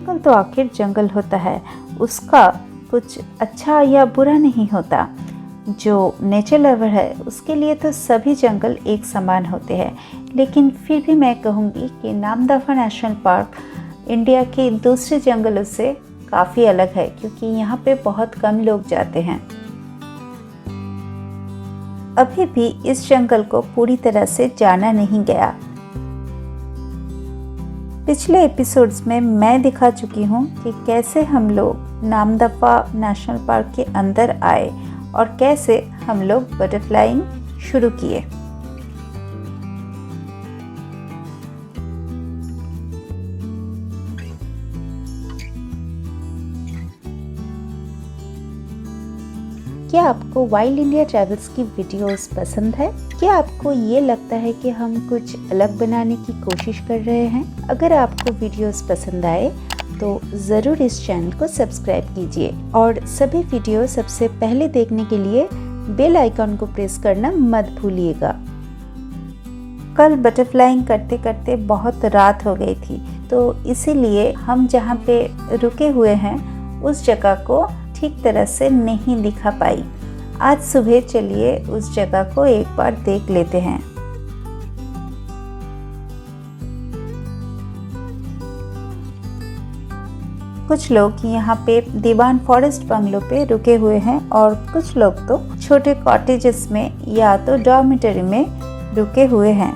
जंगल तो आखिर जंगल होता है, उसका कुछ अच्छा या बुरा नहीं होता। जो नेचर लवर है उसके लिए तो सभी जंगल एक समान होते हैं, लेकिन फिर भी मैं कहूँगी कि नामदफा नेशनल पार्क इंडिया के दूसरे जंगलों से काफ़ी अलग है, क्योंकि यहाँ पे बहुत कम लोग जाते हैं। अभी भी इस जंगल को पूरी तरह से जाना नहीं गया। पिछले एपिसोड्स में मैं दिखा चुकी हूँ कि कैसे हम लोग नामदफा नेशनल पार्क के अंदर आए और कैसे हम लोग बटरफ्लाइंग शुरू किए। क्या आपको वाइल्ड इंडिया ट्रैवल्स की वीडियोस पसंद है? क्या आपको ये लगता है कि हम कुछ अलग बनाने की कोशिश कर रहे हैं? अगर आपको वीडियोस पसंद आए तो ज़रूर इस चैनल को सब्सक्राइब कीजिए और सभी वीडियो सबसे पहले देखने के लिए बेल आइकन को प्रेस करना मत भूलिएगा। कल बटरफ्लाइंग करते करते बहुत रात हो गई थी, तो इसीलिए हम जहाँ पे रुके हुए हैं उस जगह को ठीक तरह से नहीं दिखा पाई। आज सुबह चलिए उस जगह को एक बार देख लेते हैं। कुछ लोग यहाँ पे दीवान फॉरेस्ट बंगलो पे रुके हुए हैं और कुछ लोग तो छोटे कॉटेजेस में या तो डॉर्मिटरी में रुके हुए हैं।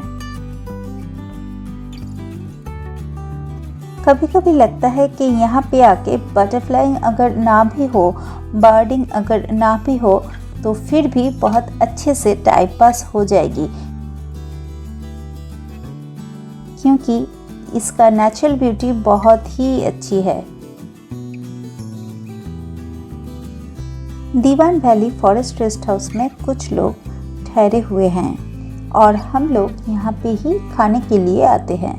कभी कभी लगता है कि यहाँ पे आके बटरफ्लाइंग अगर ना भी हो, बर्डिंग अगर ना भी हो, तो फिर भी बहुत अच्छे से टाइम पास हो जाएगी, क्योंकि इसका नेचुरल ब्यूटी बहुत ही अच्छी है। दीवान वैली फॉरेस्ट रेस्ट हाउस में कुछ लोग ठहरे हुए हैं और हम लोग यहाँ पे ही खाने के लिए आते हैं।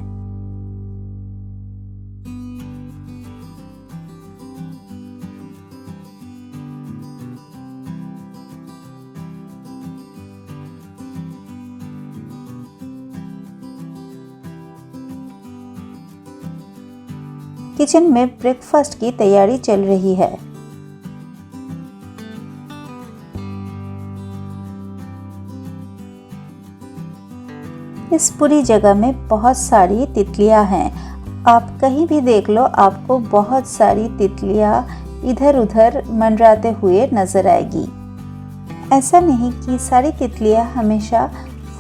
किचन में ब्रेकफास्ट की तैयारी चल रही है। इस पूरी जगह में बहुत सारी तितलियां हैं। आप कहीं भी देख लो, आपको बहुत सारी तितलियां इधर उधर मंडराते हुए नजर आएगी। ऐसा नहीं कि सारी तितलियां हमेशा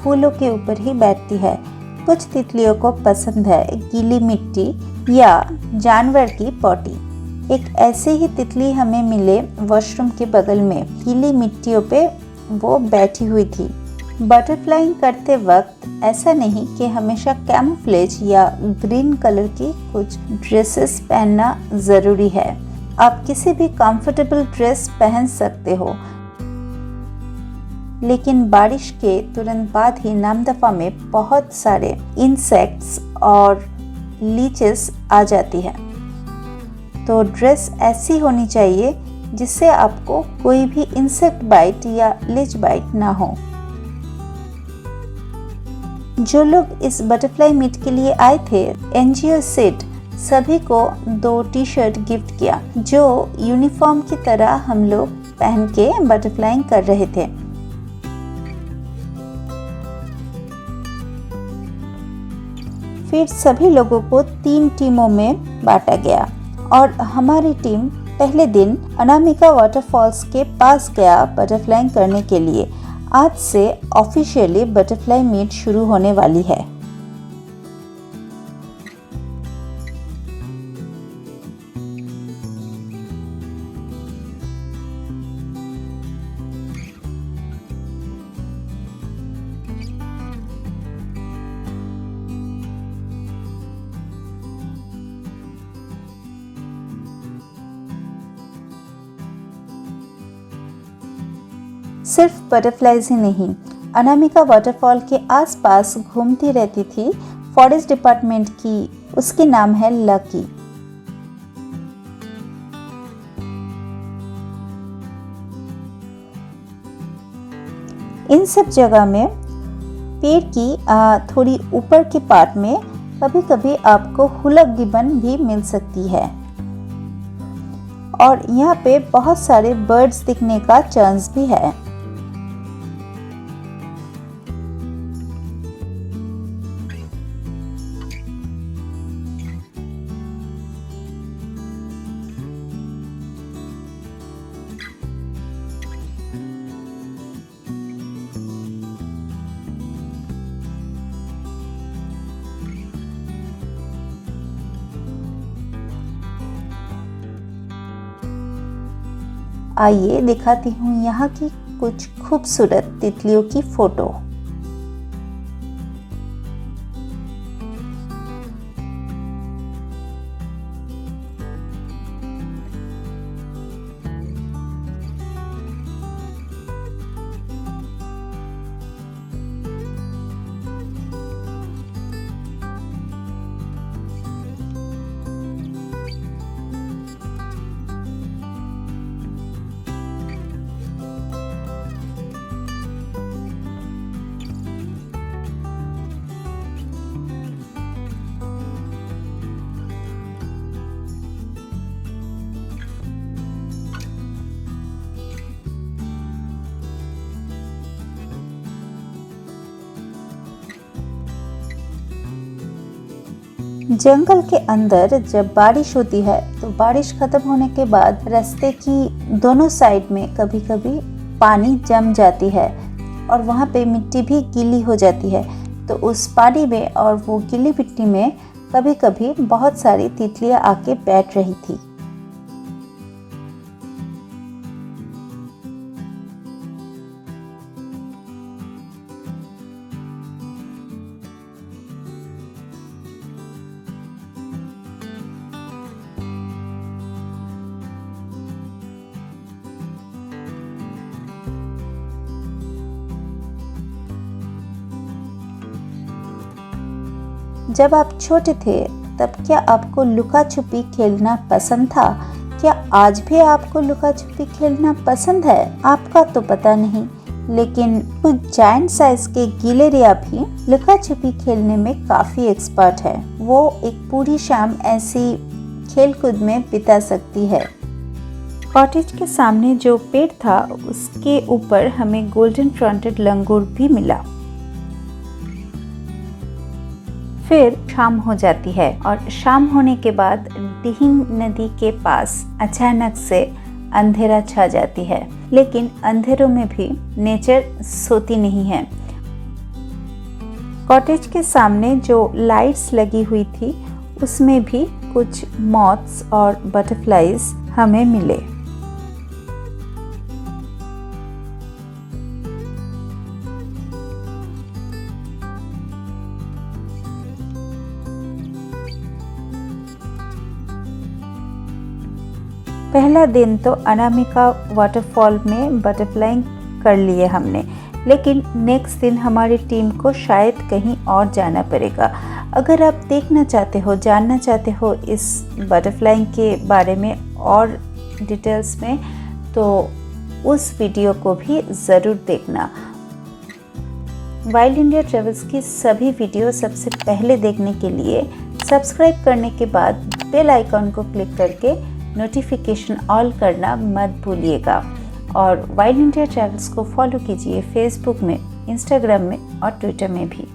फूलों के ऊपर ही बैठती है। कुछ तितलियों को पसंद है गीली मिट्टी या जानवर की पॉटी। एक ऐसे ही तितली हमें मिले वॉशरूम के बगल में, गीली मिट्टियों पे वो बैठी हुई थी। बटरफ्लाइंग करते वक्त ऐसा नहीं कि हमेशा कैमोफ्लेज या ग्रीन कलर की कुछ ड्रेसेस पहनना ज़रूरी है। आप किसी भी कंफर्टेबल ड्रेस पहन सकते हो, लेकिन बारिश के तुरंत बाद ही नामदफा में बहुत सारे इंसेक्ट्स और लीचेस आ जाती है, तो ड्रेस ऐसी होनी चाहिए जिससे आपको कोई भी इंसेक्ट बाइट या लीच बाइट ना हो। जो लोग इस बटरफ्लाई मीट के लिए आए थे, एनजीओ सेट सभी को 2 टी-शर्ट गिफ्ट किया, जो यूनिफॉर्म की तरह हम लोग पहन के बटरफ्लाइंग कर रहे थे। फिर सभी लोगों को 3 टीमों में बांटा गया और हमारी टीम पहले दिन अनामिका वाटरफॉल्स के पास गया बटरफ्लाइंग करने के लिए। आज से ऑफिशियली बटरफ्लाई मीट शुरू होने वाली है। सिर्फ बटरफ्लाइज ही नहीं, अनामिका वाटरफॉल के आसपास घूमती रहती थी फॉरेस्ट डिपार्टमेंट की, उसके नाम है लकी। इन सब जगह में पेड़ की थोड़ी ऊपर के पार्ट में कभी कभी आपको हुलक गिबन भी मिल सकती है और यहाँ पे बहुत सारे बर्ड्स दिखने का चांस भी है। आइए दिखाती हूँ यहाँ की कुछ खूबसूरत तितलियों की फोटो। जंगल के अंदर जब बारिश होती है तो बारिश खत्म होने के बाद रास्ते की दोनों साइड में कभी कभी पानी जम जाती है और वहाँ पे मिट्टी भी गीली हो जाती है। तो उस पानी में और वो गीली मिट्टी में कभी कभी बहुत सारी तितलियाँ आके बैठ रही थी। जब आप छोटे थे तब क्या आपको लुका छुपी खेलना पसंद था? क्या आज भी आपको लुका छुपी खेलना पसंद है? आपका तो पता नहीं, लेकिन कुछ जायंट साइज के गिलहरियां भी लुका छुपी खेलने में काफी एक्सपर्ट है। वो एक पूरी शाम ऐसी खेलकूद में बिता सकती है। कॉटेज के सामने जो पेड़ था उसके ऊपर हमें गोल्डन फ्रंटेड लंगूर भी मिला। फिर शाम हो जाती है और शाम होने के बाद दिहिंग नदी के पास अचानक से अंधेरा छा जाती है, लेकिन अंधेरों में भी नेचर सोती नहीं है। कॉटेज के सामने जो लाइट्स लगी हुई थी उसमें भी कुछ मॉथ्स और बटरफ्लाइज हमें मिले। पहला दिन तो अनामिका वाटरफॉल में बटरफ्लाइंग कर लिए हमने, लेकिन नेक्स्ट दिन हमारी टीम को शायद कहीं और जाना पड़ेगा। अगर आप देखना चाहते हो, जानना चाहते हो इस बटरफ्लाइंग के बारे में और डिटेल्स में, तो उस वीडियो को भी ज़रूर देखना। वाइल्ड इंडिया ट्रेवल्स की सभी वीडियो सबसे पहले देखने के लिए सब्सक्राइब करने के बाद बेल आइकॉन को क्लिक करके नोटिफिकेशन ऑल करना मत भूलिएगा। और वाइल्ड इंडिया ट्रैवल्स को फॉलो कीजिए फेसबुक में, इंस्टाग्राम में और ट्विटर में भी।